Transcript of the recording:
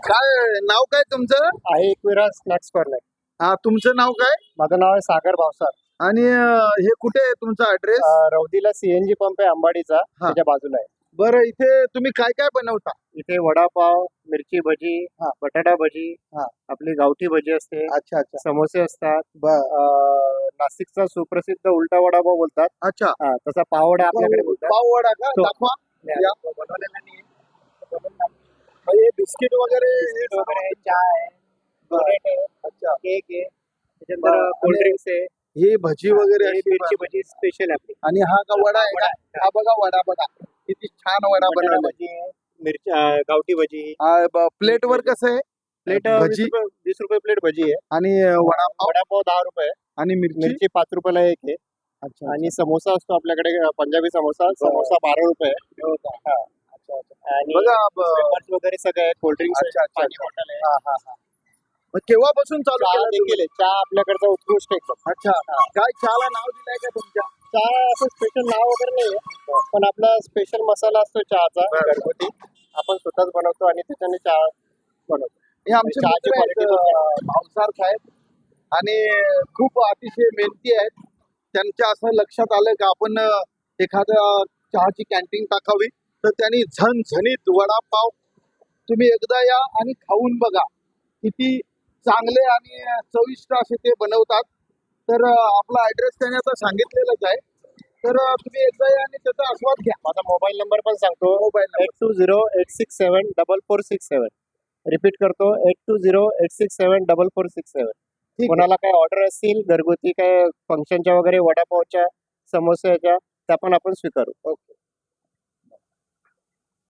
काय नाव काय तुमचं? आहे एकविरा स्नॅक्स कॉर्नर. हा, तुमचं नाव काय? माझं नाव आहे सागर भावसार. आणि हे कुठे आहे तुमचा ऍड्रेस? रौदीला सीएनजी पंप आहे अंबाडीचा, त्याच्या बाजूला आहे. बरं, इथे तुम्ही काय काय बनवता? इथे वडापाव, मिरची भजी, हा. बटाटा भजी, हा. आपली गावठी भजी असते, अच्छा अच्छा. समोसे असतात. बर. नाशिकचा सुप्रसिद्ध उलटा वडापाव बोलतात. अच्छा. तसा पाववडा आपल्याकडे बोलतात. पाव वडा का? तो. दाखवा. या. बनवलेला नाही. हे बिस्किट वगैरे हे वगैरे चहा आहे, डोनेट आहे, अच्छा. केक आहे, बरं. त्याच्यानंतर आणि कोल्ड्रिंक्स आहे, ही भजी वगैरे हे अशी मिरची भजी स्पेशल आपली. आणि हा का वडा आहे का? हा बघा वडा बघा, किती छान वडा बटाटा बनवला. भजी आहे, मिरची गावठी भजी. प्लेट वर कसं आहे? प्लेट भजी 20 रुपये प्लेट भजी आहे. आणि वडापाव वडापाव 10 रुपये आणि मिरची. मिरची 5 रुपयाला एक आहे. अच्छा. आणि समोसा असतो आपल्याकडे, पंजाबी समोसा 12 रुपये. अच्छा अच्छा. आणि बघा वेफर्स वगैरे सगळे आहे, कोल्ड्रिंक्स अच्छा अच्छा पाणी अच्छा. बॉटल आहे. हा हा हा. मग केव्हापासून चालू चहा केलं देखील आहे. चहा आपल्याकडचा उत्कृष्ट एकदम. अच्छा. काय चहाला नाव दिलंय का तुमच्या? चहा असं स्पेशल नाव वगैरे नाही, पण आपला स्पेशल मसाला असतो चहाचा घरगुती, आपण स्वतःच बनवतो आणि त्याच्याने चहा बनवतो. हे आमचे चहाची मित्र आहेत, quality भावसार साहेब, आणि खूप अतिशय मेहनती आहेत. त्यांच्या असं लक्षात आलं का आपण एखाद्या चहाची कॅन्टीन टाकावी, तर त्यांनी झणझणीत वडापाव तुम्ही एकदा या आणि खाऊन बघा, किती चांगले आणि चविष्ट असे ते बनवतात. तर आपला ऍड्रेस त्याने आता सांगितलेलाच आहे, तर तुम्ही एकदा या आणि त्याचा आस्वाद घ्या. माझा मोबाईल नंबर पण सांगतो, मोबाईल नंबर 8208674467. रिपीट करतो, 8208674467. ठीक आहे. कोणाला काय ऑर्डर असतील घरगुती, काय फंक्शनच्या वगैरे, वडापावच्या, समोस्याच्या, त्या पण आपण स्वीकारू. ओके.